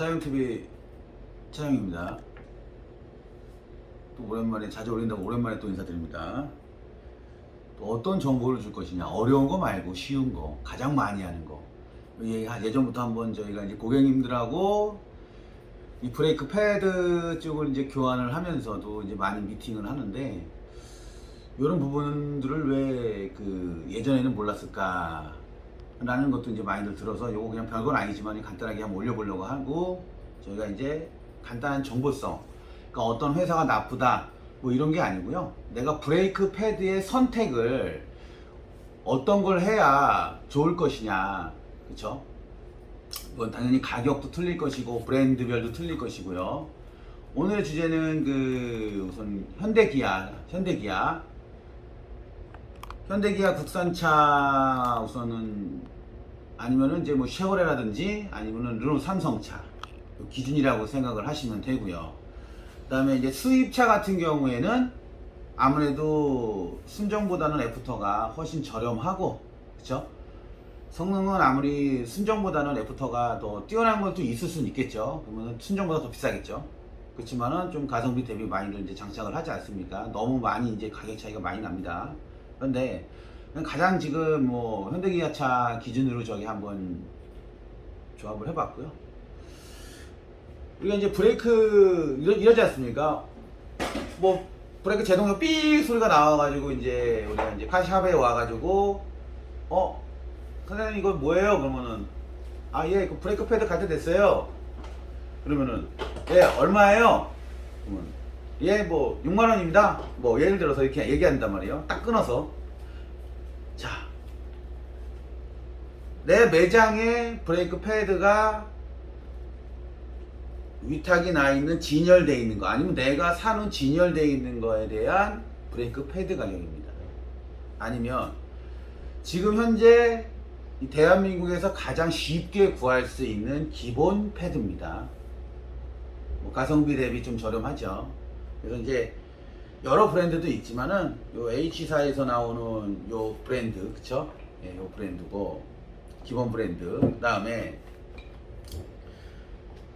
차영TV 차영입니다. 또 오랜만에 자주 올린다고 오랜만에 또 인사드립니다. 또 어떤 정보를 줄 것이냐, 어려운 거 말고 쉬운 거, 가장 많이 하는 거. 예전부터 한번 저희가 이제 고객님들하고 이 브레이크 패드 쪽을 이제 교환을 하면서도 이제 많이 미팅을 하는데, 이런 부분들을 왜 예전에는 몰랐을까 라는 것도 이제 많이들 들어서, 요거 그냥 별건 아니지만 간단하게 한번 올려보려고 하고, 저희가 이제 간단한 정보성, 그러니까 어떤 회사가 나쁘다 뭐 이런 게 아니고요, 내가 브레이크 패드의 선택을 어떤 걸 해야 좋을 것이냐, 그쵸? 뭐 당연히 가격도 틀릴 것이고 브랜드별도 틀릴 것이고요. 오늘의 주제는 우선 현대기아 국산차, 우선은 아니면은 이제 뭐 쉐보레라든지 아니면은 르노 삼성차 기준이라고 생각을 하시면 되고요. 그다음에 이제 수입차 같은 경우에는 아무래도 순정보다는 애프터가 훨씬 저렴하고, 그쵸? 성능은 아무리 순정보다는 애프터가 더 뛰어난 것도 있을 수는 있겠죠. 그러면 순정보다 더 비싸겠죠. 그렇지만은 좀 가성비 대비 많이들 이제 장착을 하지 않습니까? 너무 많이 이제 가격 차이가 많이 납니다. 그런데 가장 지금 뭐 현대기아차 기준으로 저기 한번 조합을 해봤고요. 우리가 이제 브레이크 이러지 않습니까? 뭐 브레이크 제동력 삐 소리가 나와가지고 이제 우리가 이제 카샵에 와가지고 선생님 이거 뭐예요? 그러면은 예, 그 브레이크 패드 갈 때 됐어요. 그러면은 얼마예요? 그러면 뭐 6만 원입니다. 뭐 예를 들어서 이렇게 얘기한단 말이에요. 딱 끊어서, 자, 내 매장에 브레이크 패드가 위탁이 나 있는 진열되어 있는 거, 아니면 내가 사는 진열되어 있는 거에 대한 브레이크 패드 가격입니다. 아니면 지금 현재 이 대한민국에서 가장 쉽게 구할 수 있는 기본 패드입니다. 뭐 가성비 대비 좀 저렴하죠. 그래서 이제 여러 브랜드도 있지만은 요 H사에서 나오는 요 브랜드, 그쵸? 예, 요 브랜드고 기본 브랜드. 그다음에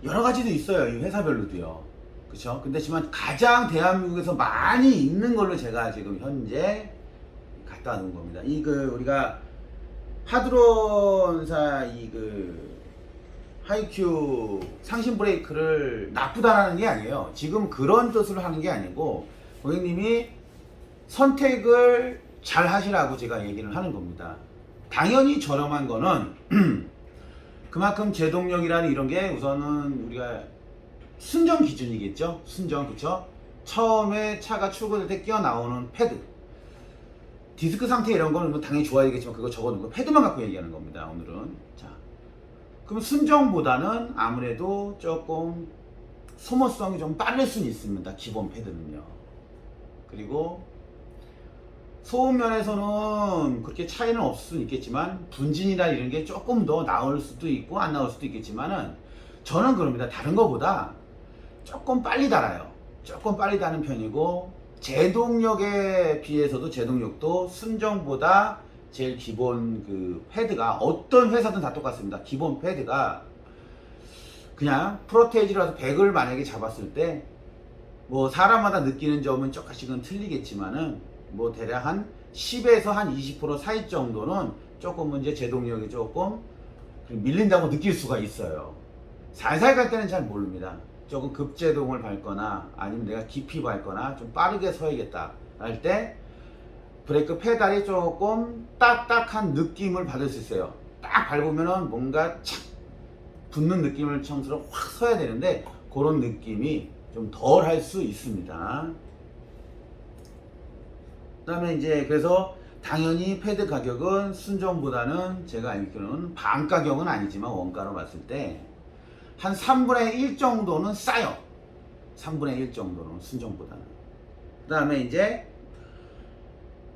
여러 가지도 있어요. 이 회사별로도요. 그쵸? 근데 지만 가장 대한민국에서 많이 있는 걸로 제가 지금 현재 갖다 놓은 겁니다. 우리가 하드론사 하이큐 상신 브레이크를 나쁘다라는 게 아니에요. 지금 그런 뜻으로 하는 게 아니고, 고객님이 선택을 잘 하시라고 제가 얘기를 하는 겁니다. 당연히 저렴한 거는 그만큼 제동력이라는 이런 게 우선은 우리가 순정 기준이겠죠. 순정, 그쵸? 처음에 차가 출고될 때 끼어 나오는 패드, 디스크 상태 이런 거는 뭐 당연히 좋아야겠지만 그거 적어놓고 패드만 갖고 얘기하는 겁니다, 오늘은. 자, 그럼 순정보다는 아무래도 조금 소모성이 좀 빠를 수는 있습니다, 기본 패드는요. 그리고 소음 면에서는 그렇게 차이는 없을 수는 있겠지만 분진이나 이런 게 조금 더 나올 수도 있고 안 나올 수도 있겠지만은, 저는 그럽니다. 다른 거보다 조금 빨리 달아요. 조금 빨리 다는 편이고, 제동력에 비해서도 제동력도 순정보다 제일 기본 패드가, 어떤 회사든 다 똑같습니다. 기본 패드가 그냥 프로테이지라서 100을 만약에 잡았을 때 뭐 사람마다 느끼는 점은 조금씩은 틀리겠지만은 뭐 대략 한 10에서 한 20% 사이 정도는 조금은 이제 제동력이 조금 밀린다고 느낄 수가 있어요. 살살 갈 때는 잘 모릅니다. 조금 급제동을 밟거나 아니면 내가 깊이 밟거나 좀 빠르게 서야겠다 할 때 브레이크 페달이 조금 딱딱한 느낌을 받을 수 있어요. 딱 밟으면은 뭔가 착 붙는 느낌을 처음처럼 확 서야 되는데, 그런 느낌이 좀 덜 할 수 있습니다. 그 다음에 이제 그래서 당연히 패드 가격은 순정보다는 제가 알기로는 반 가격은 아니지만 원가로 봤을 때 한 3분의 1 정도는 싸요. 3분의 1 정도는 순정보다는. 그 다음에 이제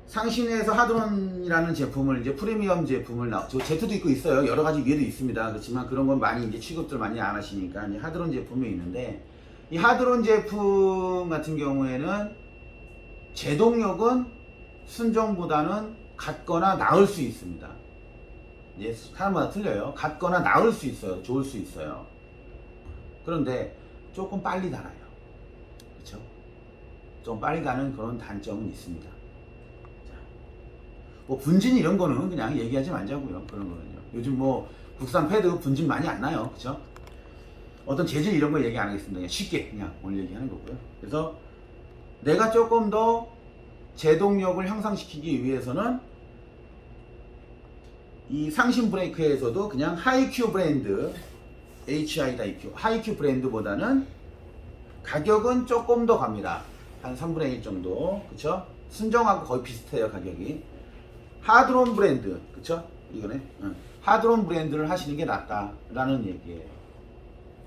상신에서 하드론이라는 제품을, 이제 프리미엄 제품을 저 Z도 있고 있어요. 여러 가지 위에도 있습니다. 그렇지만 그런 건 많이 이제 취급들 많이 안 하시니까 이제 하드론 제품이 있는데, 이 하드론 제품 같은 경우에는 제동력은 순정보다는 같거나 나을 수 있습니다. 이제 사람마다 틀려요. 같거나 나을 수 있어요. 좋을 수 있어요. 그런데 조금 빨리 달아요. 그렇죠? 좀 빨리 가는 그런 단점은 있습니다. 자, 뭐 분진 이런 거는 그냥 얘기하지 말자고요. 그런 거는요. 요즘 뭐 국산 패드 분진 많이 안 나요. 그렇죠? 어떤 재질 이런 거 얘기 안 하겠습니다. 그냥 쉽게 그냥 오늘 얘기하는 거고요. 그래서 내가 조금 더 제동력을 향상시키기 위해서는 이 상신 브레이크에서도 그냥 하이큐 브랜드, HIQ, 하이큐 브랜드보다는 가격은 조금 더 갑니다. 한 3분의 1 정도. 그쵸? 순정하고 거의 비슷해요, 가격이. 하드론 브랜드, 그쵸? 이거네. 하드론 브랜드를 하시는 게 낫다라는 얘기예요.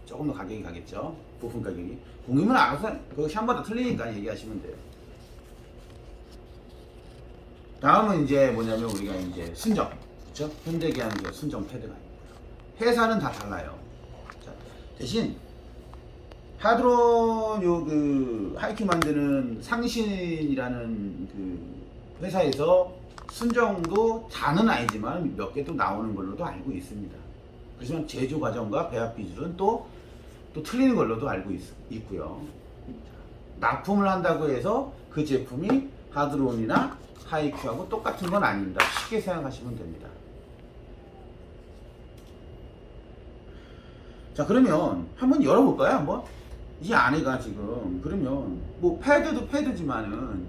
조금 더 가격이 가겠죠? 부품 가격이. 공임은 알아서 그 샴마다 틀리니까 얘기하시면 돼요. 다음은 이제 뭐냐면 우리가 이제 순정. 그쵸? 현대기아는 순정 패드가 있고요. 회사는 다 달라요. 자, 대신 하드론 요 그 하이큐 만드는 상신이라는 그 회사에서 순정도 다는 아니지만 몇 개 또 나오는 걸로도 알고 있습니다. 그렇지만 제조 과정과 배합 기술은 또 틀리는 걸로도 알고 있고요. 납품을 한다고 해서 그 제품이 하드론이나 하이큐하고 똑같은 건 아닙니다. 쉽게 생각하시면 됩니다. 자, 그러면 한번 열어볼까요? 한번? 이 안에가 지금 그러면 뭐 패드도 패드지만은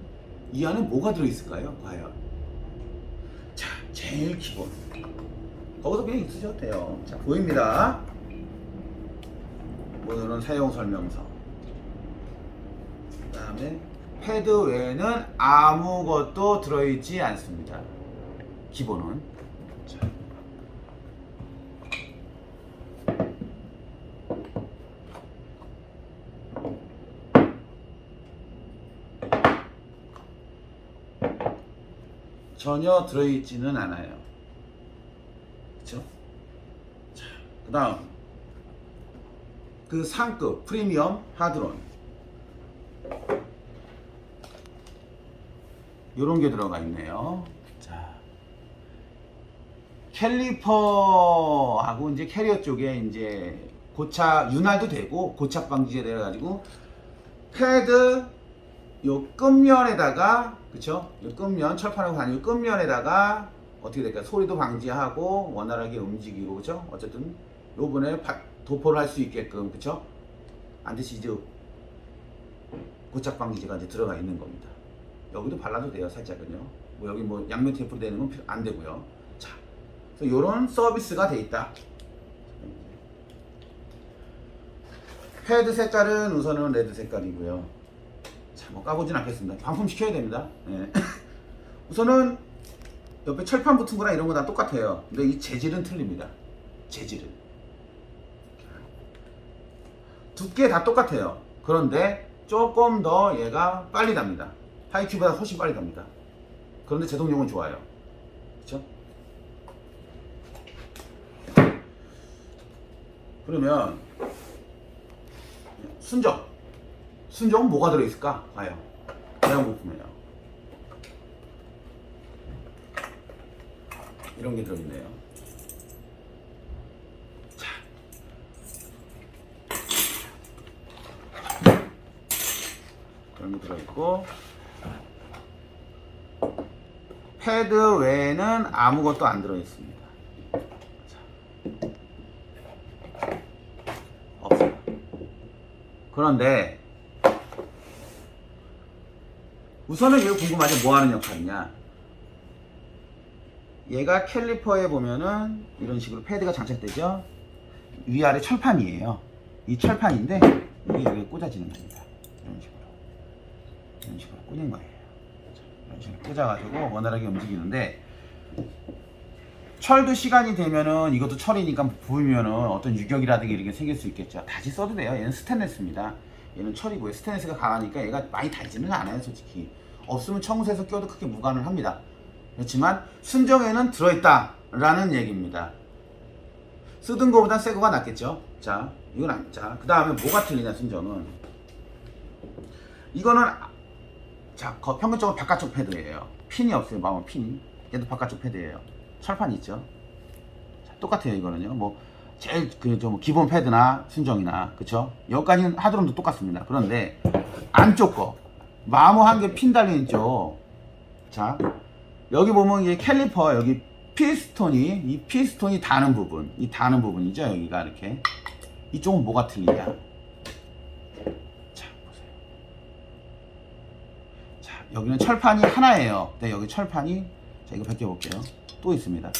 이 안에 뭐가 들어있을까요? 과연? 자, 제일 기본 거기서 그냥 있으셔도 돼요. 자, 보입니다. 뭐 이런 사용 설명서. 그 다음에 패드 외에는 아무것도 들어있지 않습니다. 기본은. 자. 전혀 들어있지는 않아요. 그쵸? 자, 그 다음 그 상급 프리미엄 하드론 요런 게 들어가 있네요. 자, 캘리퍼하고 이제 캐리어 쪽에 이제 고착 윤활도 되고 고착 방지제 되어 가지고 패드 요 끝면에다가, 그쵸? 요 끝면, 철판하고 다니고 끝면에다가 어떻게 될까요? 소리도 방지하고 원활하게 움직이고, 그쵸? 어쨌든 요번에 도포를 할 수 있게끔, 그쵸? 안티시즈 고착 방지제가 이제 들어가 있는 겁니다. 여기도 발라도 돼요, 살짝은요. 뭐 여기 뭐 양면 테이프로 되는 건 안 되고요. 자, 그래서 요런 서비스가 돼 있다. 패드 색깔은 우선은 레드 색깔이고요. 자, 뭐 까보진 않겠습니다. 반품시켜야 됩니다. 네. 우선은 옆에 철판 붙은 거랑 이런 거 다 똑같아요. 근데 이 재질은 틀립니다. 재질은. 두께 다 똑같아요. 그런데 조금 더 얘가 빨리 답니다. 하이큐보다 훨씬 빨리 답니다. 그런데 제동력은 좋아요. 그쵸? 그러면 순정은 뭐가 들어있을까? 과연 대형 부품이에요. 이런 게 들어있네요. 자, 그런 게 들어있고 패드 외에는 아무것도 안 들어있습니다. 없어요. 그런데 우선은 이거 궁금하죠? 뭐 하는 역할이냐? 얘가 캘리퍼에 보면은 이런 식으로 패드가 장착되죠? 위아래 철판이에요. 이 철판인데 이게 여기에 꽂아지는 겁니다. 이런 식으로 꽂는 거예요. 이런 식으로 꽂아가지고 원활하게 움직이는데, 철도 시간이 되면은 이것도 철이니까 보이면은 어떤 유격이라든가 이런 게 생길 수 있겠죠. 다시 써도 돼요. 얘는 스테인레스입니다. 얘는 철이고요. 스테인레스가 강하니까 얘가 많이 닳지는 않아요, 솔직히. 없으면 청소해서 껴도 크게 무관을 합니다. 그렇지만 순정에는 들어있다라는 얘기입니다. 쓰던 거보다 새 거가 낫겠죠. 자, 이건 자, 그 다음에 뭐가 틀리냐, 순정은. 이거는 자, 평균적으로 바깥쪽 패드예요. 핀이 없어요. 마음 핀이. 얘도 바깥쪽 패드예요. 철판 있죠. 자, 똑같아요, 이거는요. 뭐 제일 그 좀 기본 패드나 순정이나 그쵸? 여기까지는 하드론도 똑같습니다. 그런데 안쪽 거 마모 한 개 핀 달린 쪽, 자 여기 보면 이게 캘리퍼 여기 이 피스톤이 닿는 부분, 이 닿는 부분이죠. 여기가 이렇게 이쪽은 뭐가 틀리냐? 자 보세요. 자 여기는 철판이 하나예요. 네, 여기 철판이, 자 이거 벗겨볼게요. 또 있습니다.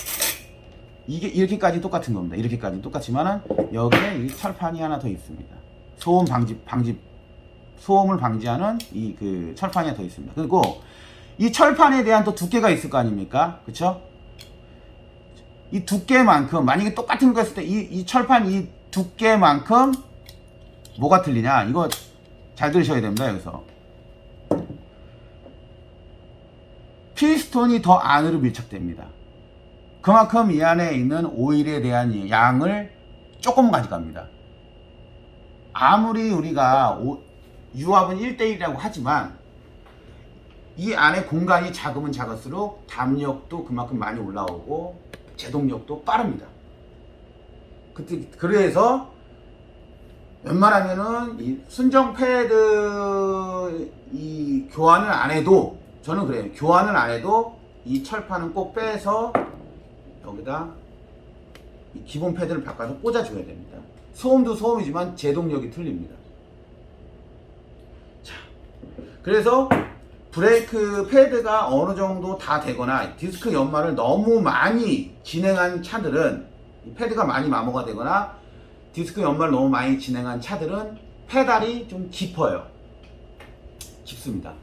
이게 이렇게까지 똑같은 겁니다. 이렇게까지 똑같지만은 여기에 이 철판이 하나 더 있습니다. 소음을 방지하는 이 그 철판이 하나 더 있습니다. 그리고 이 철판에 대한 또 두께가 있을 거 아닙니까? 그쵸? 이 두께만큼, 만약에 똑같은 거 했을 때 이 철판 이 두께만큼 뭐가 틀리냐? 이거 잘 들으셔야 됩니다. 여기서 피스톤이 더 안으로 밀착됩니다. 그만큼 이 안에 있는 오일에 대한 양을 조금 가져갑니다. 아무리 우리가 유압은 1대1이라고 하지만 이 안에 공간이 작으면 작을수록 담력도 그만큼 많이 올라오고 제동력도 빠릅니다. 그래서 웬만하면은 이 순정 패드 이 교환을 안 해도, 저는 그래요. 교환을 안 해도 이 철판은 꼭 빼서 여기다 이 기본 패드를 바꿔서 꽂아줘야 됩니다. 소음도 소음이지만 제동력이 틀립니다. 자, 그래서 브레이크 패드가 어느 정도 다 되거나 디스크 연마를 너무 많이 진행한 차들은, 이 패드가 많이 마모가 되거나 디스크 연마를 너무 많이 진행한 차들은 페달이 좀 깊어요. 깊습니다.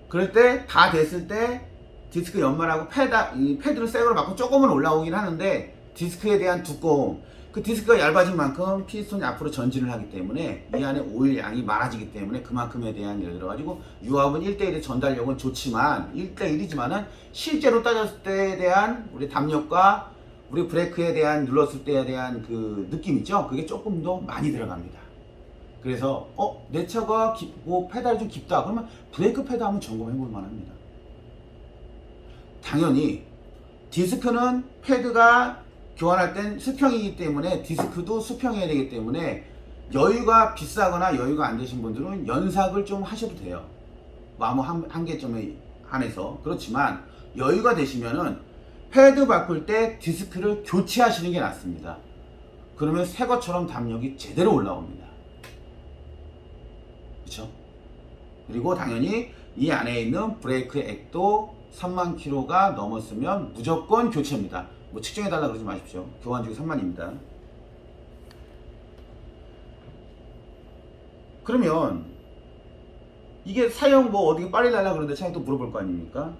그럴 때 다 됐을 때 디스크 연마하고 이 패드를 새 거로 바꾸고 조금은 올라오긴 하는데 디스크에 대한 두꺼움, 그 디스크가 얇아진 만큼 피스톤이 앞으로 전진을 하기 때문에 이 안에 오일 양이 많아지기 때문에 그만큼에 대한 예를 들어가지고 유압은 1대1의 전달력은 좋지만 1대1이지만은 실제로 따졌을 때에 대한 우리 담력과 우리 브레이크에 대한 눌렀을 때에 대한 그 느낌 있죠? 그게 조금 더 많이 들어갑니다. 그래서 내 차가 뭐 페달이 좀 깊다 그러면 브레이크 패드 한번 점검해 볼 만합니다. 당연히 디스크는 패드가 교환할 땐 수평이기 때문에 디스크도 수평해야 되기 때문에 여유가 비싸거나 여유가 안 되신 분들은 연삭을 좀 하셔도 돼요. 마모 한계점에 한해서. 그렇지만 여유가 되시면은 패드 바꿀 때 디스크를 교체하시는 게 낫습니다. 그러면 새 것처럼 담력이 제대로 올라옵니다. 그렇죠? 그리고 당연히 이 안에 있는 브레이크의 액도 3만 킬로가 넘었으면 무조건 교체입니다. 뭐 측정해달라 그러지 마십시오. 교환주기 3만입니다. 그러면 이게 사용 뭐 어디 빨리 달라 그러는데 차에 또 물어볼 거 아닙니까?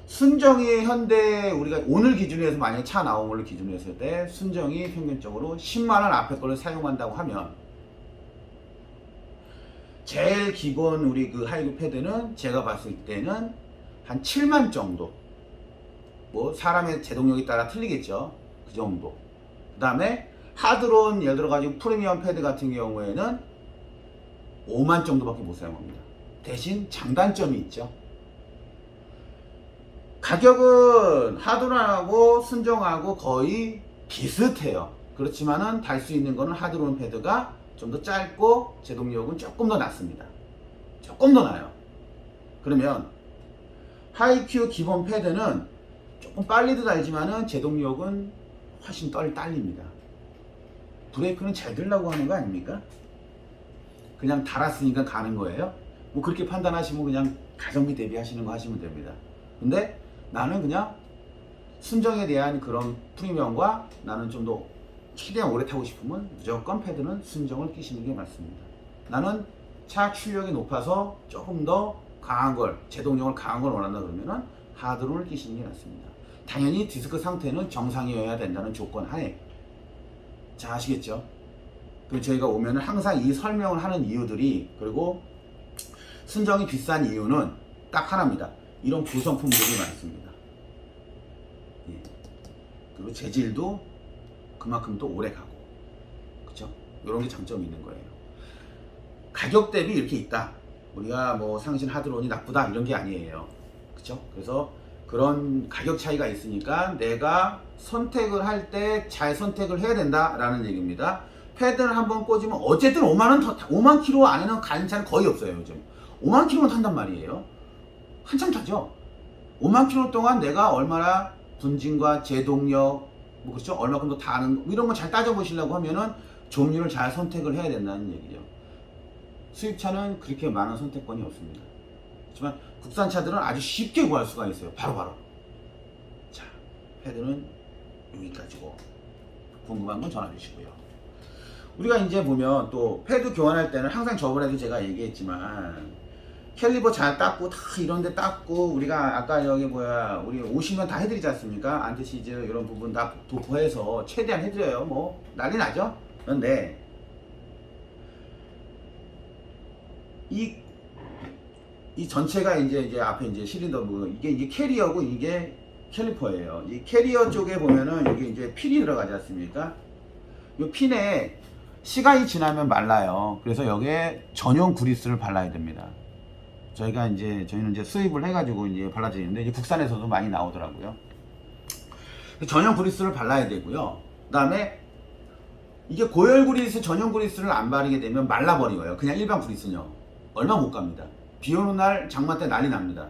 순정이 현대 우리가 오늘 기준으로 해서 만약에 차 나온 걸로 기준으로 했을 때 순정이 평균적으로 10만원 앞에 거를 사용한다고 하면 제일 기본 우리 그 하이그 패드는 제가 봤을 때는 한 7만 정도, 뭐 사람의 제동력에 따라 틀리겠죠. 그 정도. 그 다음에 하드론 예를 들어 가지고 프리미엄 패드 같은 경우에는 5만 정도밖에 못 사용합니다. 대신 장단점이 있죠. 가격은 하드론하고 순정하고 거의 비슷해요. 그렇지만은 달 수 있는 거는 하드론 패드가 좀 더 짧고 제동력은 조금 더 낮습니다. 조금 더 나아요. 그러면 하이큐 기본 패드는 조금 빨리도 달지만은 제동력은 훨씬 딸립니다. 브레이크는 잘 들라고 하는 거 아닙니까? 그냥 달았으니까 가는 거예요. 뭐 그렇게 판단하시면 그냥 가성비 대비하시는 거 하시면 됩니다. 근데 나는 그냥 순정에 대한 그런 프리미엄과 나는 좀 더 최대한 오래 타고 싶으면 무조건 패드는 순정을 끼시는 게 맞습니다. 나는 차 출력이 높아서 조금 더 강한 걸, 제동력을 강한 걸 원한다 그러면은 하드론을 끼시는 게 낫습니다. 당연히 디스크 상태는 정상이어야 된다는 조건 하에. 자, 아시겠죠? 그리고 저희가 오면은 항상 이 설명을 하는 이유들이, 그리고 순정이 비싼 이유는 딱 하나입니다. 이런 구성품들이 많습니다. 예. 그리고 재질도 그만큼 또 오래 가고, 그쵸? 이런 게 장점이 있는 거예요. 가격 대비 이렇게 있다. 우리가 뭐 상신 하드론이 나쁘다 이런 게 아니에요. 그쵸? 그래서 그런 가격 차이가 있으니까 내가 선택을 할 때 잘 선택을 해야 된다라는 얘기입니다. 패드를 한번 꽂으면 어쨌든 5만 킬로 안에는 가는 차는 거의 없어요. 요즘 5만 킬로만 탄단 말이에요. 한참 타죠. 5만 킬로 동안 내가 얼마나 분진과 제동력, 뭐 그렇죠? 얼마큼 더 타는 이런 거 잘 따져보시려고 하면은 종류를 잘 선택을 해야 된다는 얘기죠. 수입차는 그렇게 많은 선택권이 없습니다. 하지만 국산차들은 아주 쉽게 구할 수가 있어요. 바로바로. 자, 패드는 여기까지고 궁금한 건 전화 주시고요. 우리가 이제 보면 또 패드 교환할 때는 항상 저번에도 제가 얘기했지만 캘리버 잘 닦고 다 이런데 닦고 우리가 아까 여기 우리 오시면 다 해드리지 않습니까? 안티시즈 이런 부분 다 도포해서 최대한 해드려요. 뭐 난리 나죠? 그런데 이 전체가 이제 앞에 이제 실린더 이게 캐리어고 이게 캘리퍼예요. 이 캐리어 쪽에 보면은 여기 이제 핀이 들어가지 않습니까? 이 핀에 시간이 지나면 말라요. 그래서 여기에 전용 그리스를 발라야 됩니다. 저희는 이제 수입을 해가지고 이제 발라드리는데 이제 국산에서도 많이 나오더라고요. 전용 그리스를 발라야 되고요. 그 다음에 이게 고열 그리스, 전용 그리스를 안 바르게 되면 말라버리고요. 그냥 일반 그리스는요. 얼마 못 갑니다. 비 오는 날, 장마 때 난리 납니다.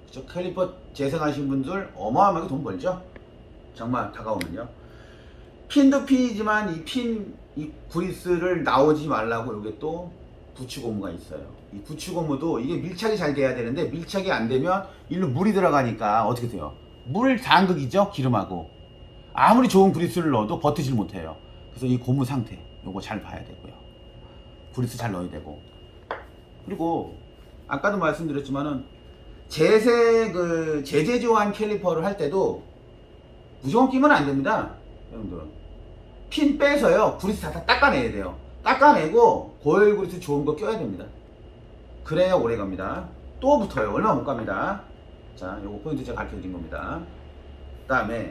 그쵸? 캘리퍼 재생하신 분들 어마어마하게 돈 벌죠? 장마 다가오면요. 핀도 핀이지만 이 그리스를 나오지 말라고 여기 또 부추고무가 있어요. 이 부추고무도 이게 밀착이 잘 돼야 되는데 밀착이 안 되면 일로 물이 들어가니까 어떻게 돼요? 물 장극이죠? 기름하고. 아무리 좋은 그리스를 넣어도 버티질 못해요. 그래서 이 고무 상태 요거 잘 봐야 되고요. 그리스 잘 넣어야 되고. 그리고 아까도 말씀드렸지만은 제재조한 캘리퍼를 할 때도 무조건 끼면 안 됩니다. 여러분들 핀 빼서요 그리스 다 닦아내야 돼요. 닦아내고 고열 그리스 좋은 거 껴야 됩니다. 그래야 오래 갑니다. 또 붙어요. 얼마 못 갑니다. 자, 요거 포인트 제가 가르쳐 드린 겁니다. 그 다음에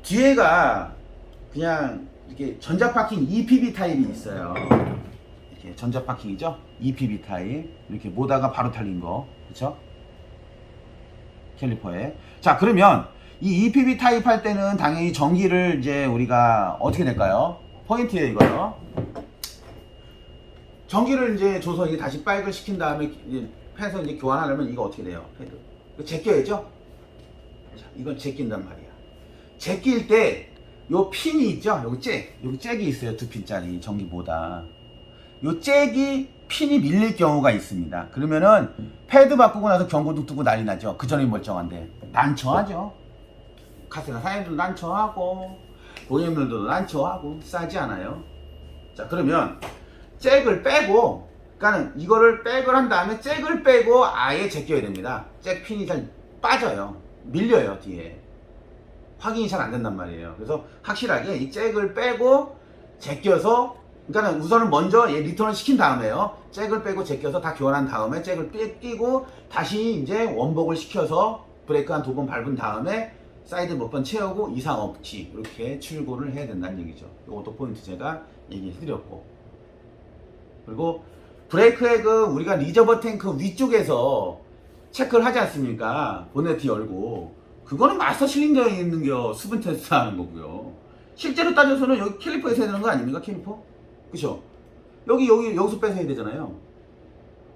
뒤에가 그냥 이렇게 전자파킹 EPB 타입이 있어요. 이렇게 전자파킹이죠. EPB 타입 이렇게 모다가 바로 달린 거, 그렇죠? 캘리퍼에. 자, 그러면 이 EPB 타입 할 때는 당연히 전기를 이제 우리가 어떻게 낼까요? 포인트예요, 이거요. 전기를 이제 줘서 이게 다시 빨글 시킨 다음에 이제 패서 이제 교환하려면 이거 어떻게 돼요? 패드. 이거 제껴야죠? 자, 이건 제낀단 말이야. 제낄 때 요 핀이 있죠? 여기 잭이 있어요. 2핀짜리 전기보다. 요 잭이 핀이 밀릴 경우가 있습니다. 그러면은 패드 바꾸고 나서 경고등 뜨고 난리 나죠. 그 전에 멀쩡한데 난처하죠. 카세나 사장님들도 난처하고 고객님들도 난처하고 싸지 않아요. 자, 그러면 잭을 빼고, 그러니까 이거를 백을 한 다음에 잭을 빼고 아예 제껴야 됩니다. 잭 핀이 잘 빠져요. 밀려요, 뒤에. 확인이 잘 안 된단 말이에요. 그래서 확실하게 이 잭을 빼고 제껴서, 그러니까 우선은 먼저 얘 리턴을 시킨 다음에요. 잭을 빼고 제껴서 다 교환한 다음에 잭을 끼고 다시 이제 원복을 시켜서 브레이크 한 2번 밟은 다음에 사이드 몇 번 채우고 이상 없이 이렇게 출고를 해야 된다는 얘기죠. 이것도 포인트 제가 얘기해 드렸고. 그리고 브레이크 액은 우리가 리저버 탱크 위쪽에서 체크를 하지 않습니까? 보네트 열고. 그거는 마스터 실린더에 있는 게 수분 테스트 하는 거고요. 실제로 따져서는 여기 캘리퍼에서 해야 되는 거 아닙니까? 캘리퍼? 그쵸? 여기서 빼서 해야 되잖아요.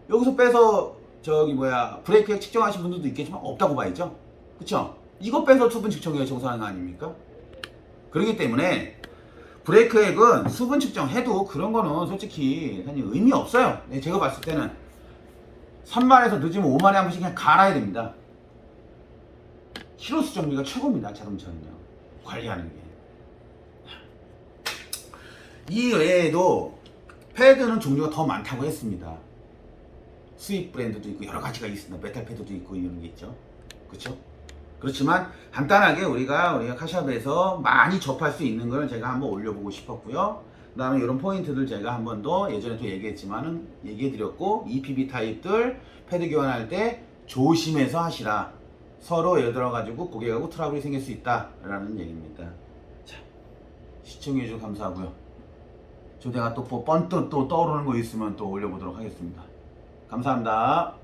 여기서 빼서 브레이크 액 측정하신 분들도 있겠지만 없다고 봐야죠. 그쵸? 이거 빼서 수분 측정해야 정상인 거 아닙니까? 그렇기 때문에 브레이크 액은 수분 측정해도 그런 거는 솔직히 의미 없어요. 제가 봤을 때는 3만에서 늦으면 5만에 한 번씩 그냥 갈아야 됩니다. 키로수 정리가 최고입니다. 자동차는요. 관리하는 게. 이 외에도 패드는 종류가 더 많다고 했습니다. 수입 브랜드도 있고 여러 가지가 있습니다. 메탈 패드도 있고 이런 게 있죠. 그렇죠? 그렇지만 간단하게 우리가 카샵에서 많이 접할 수 있는 걸 제가 한번 올려보고 싶었고요. 그 다음에 이런 포인트들 제가 한 번 더 예전에 또 얘기했지만은 얘기해드렸고, EPB 타입들 패드 교환할 때 조심해서 하시라. 서로 예를 들어가지고 고객하고 트러블이 생길 수 있다라는 얘기입니다. 자, 시청해주셔서 감사하고요. 조대가 또 번뜩 또 떠오르는 거 있으면 또 올려보도록 하겠습니다. 감사합니다.